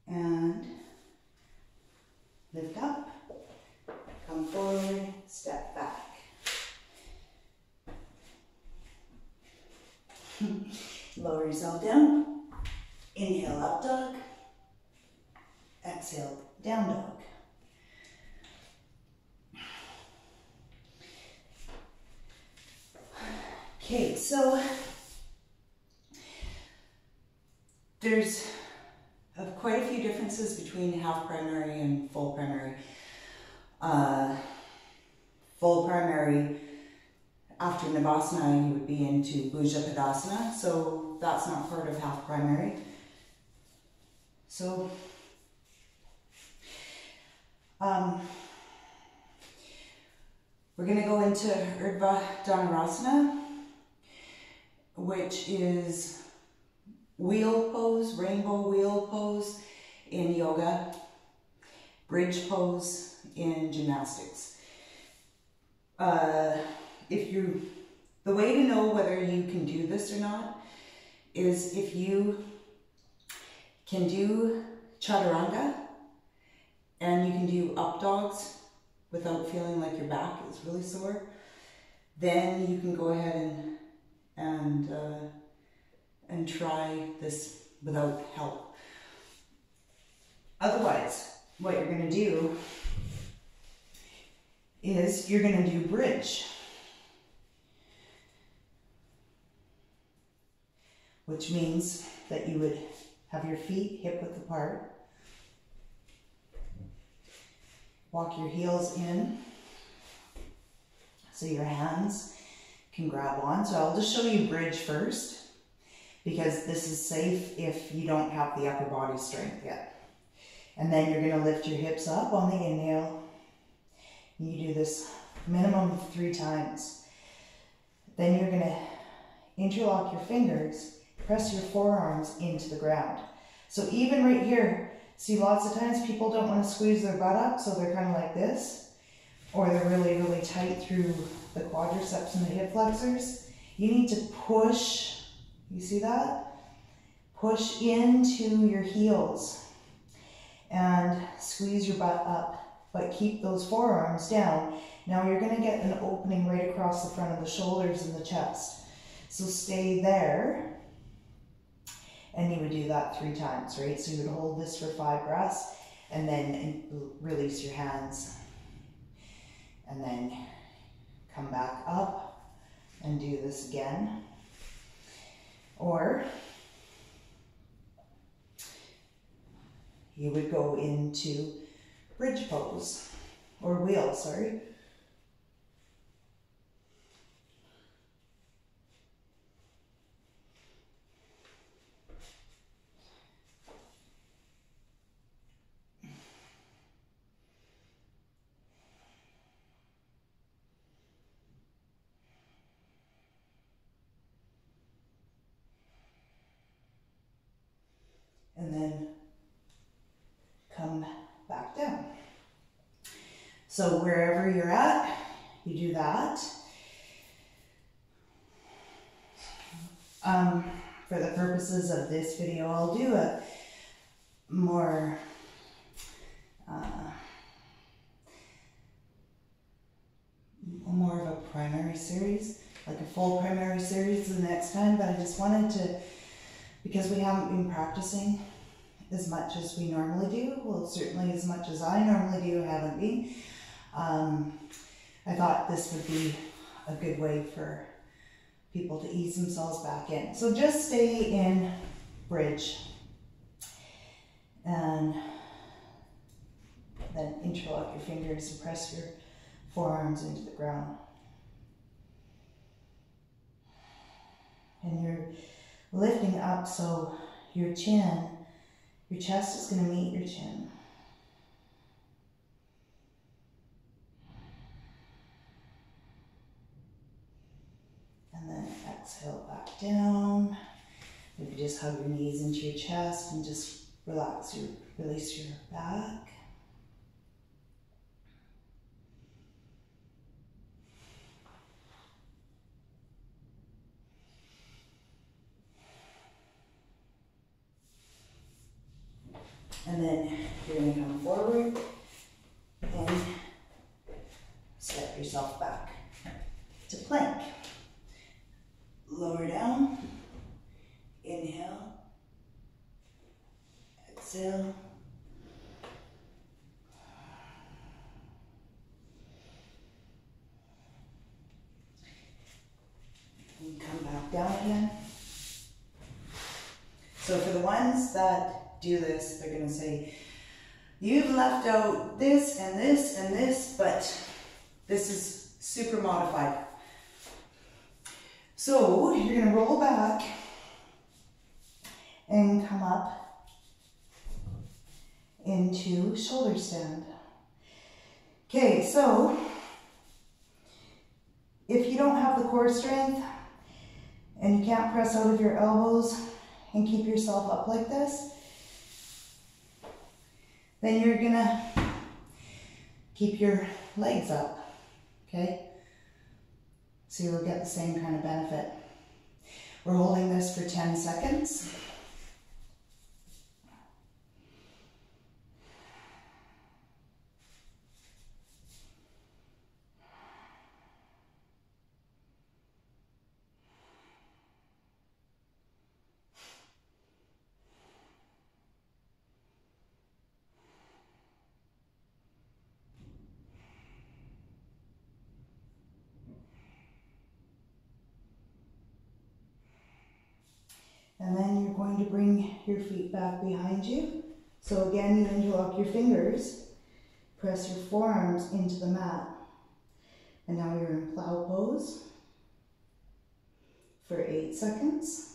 Speaker 1: And lift up, come forward, step back. Lower yourself down, inhale up dog, exhale down dog. Okay, so there's quite a few differences between half primary and full primary. Full primary, after Navasana, you would be into Bhuja Padasana, so that's not part of half primary. So, we're going to go into Urdhva Dhanurasana, which is wheel pose, rainbow wheel pose in yoga, bridge pose in gymnastics. The way to know whether you can do this or not is if you can do chaturanga and you can do up dogs without feeling like your back is really sore, then you can go ahead and try this without help. Otherwise, what you're going to do is you're going to do bridge, which means that you would have your feet hip width apart, walk your heels in so your hands can grab on. So I'll just show you bridge first, because this is safe if you don't have the upper body strength yet. And then you're going to lift your hips up on the inhale. You do this minimum of 3 times. Then you're going to interlock your fingers, press your forearms into the ground. So even right here, see, lots of times people don't want to squeeze their butt up, so they're kind of like this, or they're really, really tight through the quadriceps and the hip flexors. You need to push, you see that? Push into your heels and squeeze your butt up, but keep those forearms down. Now you're going to get an opening right across the front of the shoulders and the chest. So stay there, and you would do that 3 times, right? So you would hold this for 5 breaths, and then release your hands, and then come back up and do this again. Or you would go into bridge pose, or wheel, sorry. And then come back down. So wherever you're at, you do that. For the purposes of this video, I'll do a more of a primary series, like a full primary series the next time, but I just wanted to, because we haven't been practicing as much as we normally do, well certainly as much as I normally do, haven't been, I thought this would be a good way for people to ease themselves back in. So just stay in bridge and then interlock your fingers and press your forearms into the ground. And you're lifting up so your chin, your chest is going to meet your chin. And then exhale back down. Maybe just hug your knees into your chest and just release your back. And then you're going to come forward and step yourself back to plank. Lower down, inhale, exhale, and come back down again. So for the ones that do this, they're going to say, you've left out this and this and this, but this is super modified. So you're going to roll back and come up into shoulder stand. Okay, so if you don't have the core strength and you can't press out of your elbows and keep yourself up like this, then you're gonna keep your legs up, okay? So you'll get the same kind of benefit. We're holding this for 10 seconds. And then you're going to bring your feet back behind you. So again, you interlock your fingers, press your forearms into the mat. And now you're in plow pose for 8 seconds.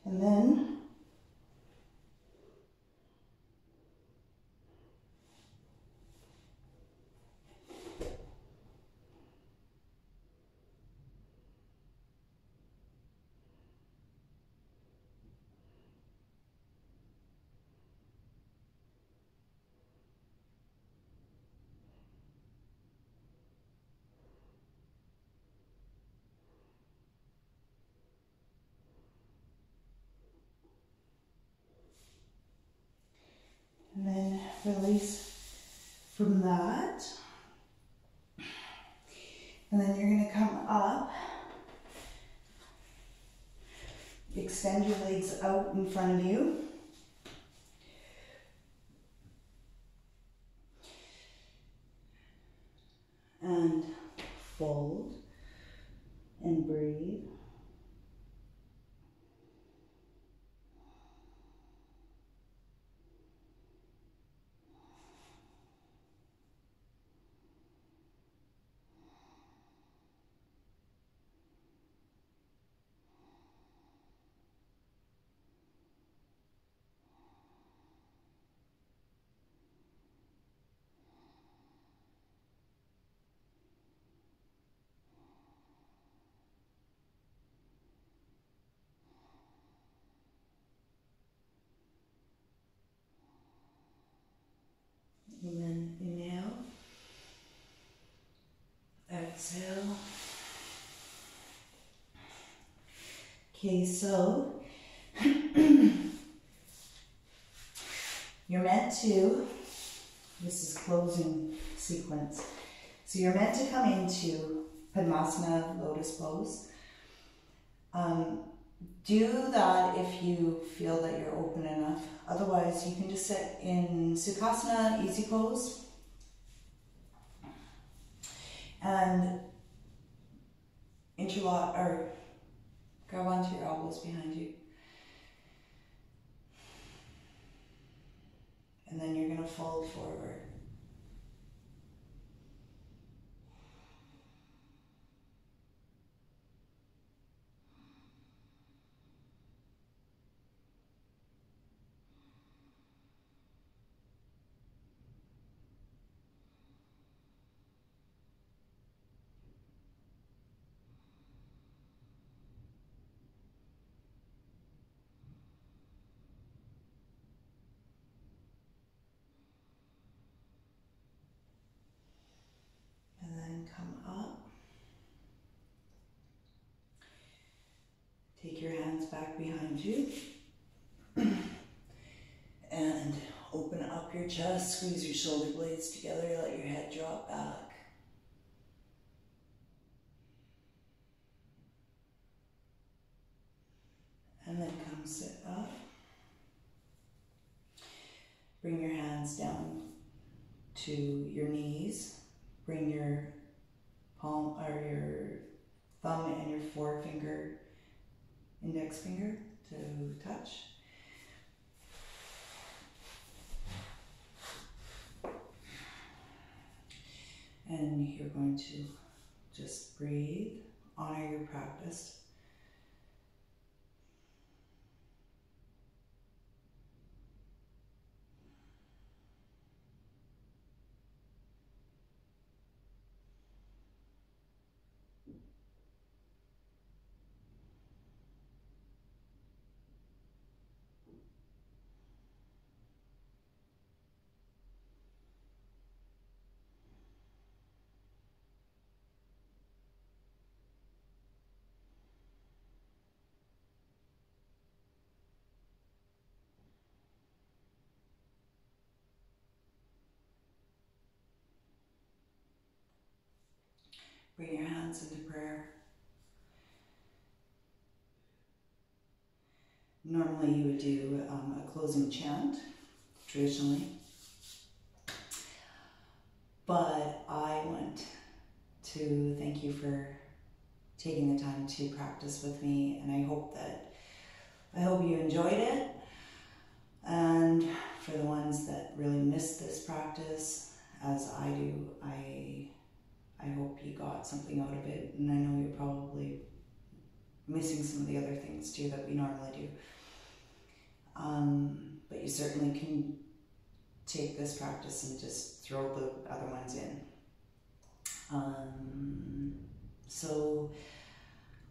Speaker 1: And then release from that. And then you're going to come up, extend your legs out in front of you. And fold and breathe. Okay, so you're meant to, this is closing sequence, so you're meant to come into Padmasana, lotus pose. Do that if you feel that you're open enough. Otherwise, you can just sit in Sukhasana, easy pose. And interlock, or grab onto your elbows behind you. And then you're going to fold forward. And then come up. Take your hands back behind you. And open up your chest, squeeze your shoulder blades together, let your head drop back. And then come sit up. Bring your hands down to your knees. Bring your palm or your thumb and your forefinger, index finger to touch. And you're going to just breathe, honor your practice. Bring your hands into prayer. Normally you would do a closing chant, traditionally. But I want to thank you for taking the time to practice with me, and I hope you enjoyed it. And for the ones that really missed this practice, as I do, I hope you got something out of it, and I know you're probably missing some of the other things too that we normally do. But you certainly can take this practice and just throw the other ones in. So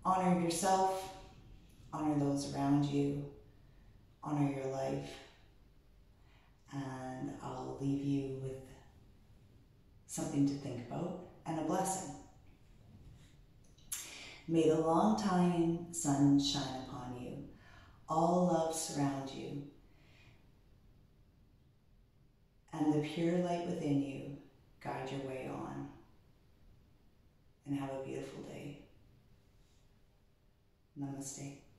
Speaker 1: honor yourself, honor those around you, honor your life, and I'll leave you with something to think about and a blessing. May the long-time sun shine upon you, all love surround you, and the pure light within you guide your way on. And have a beautiful day. Namaste.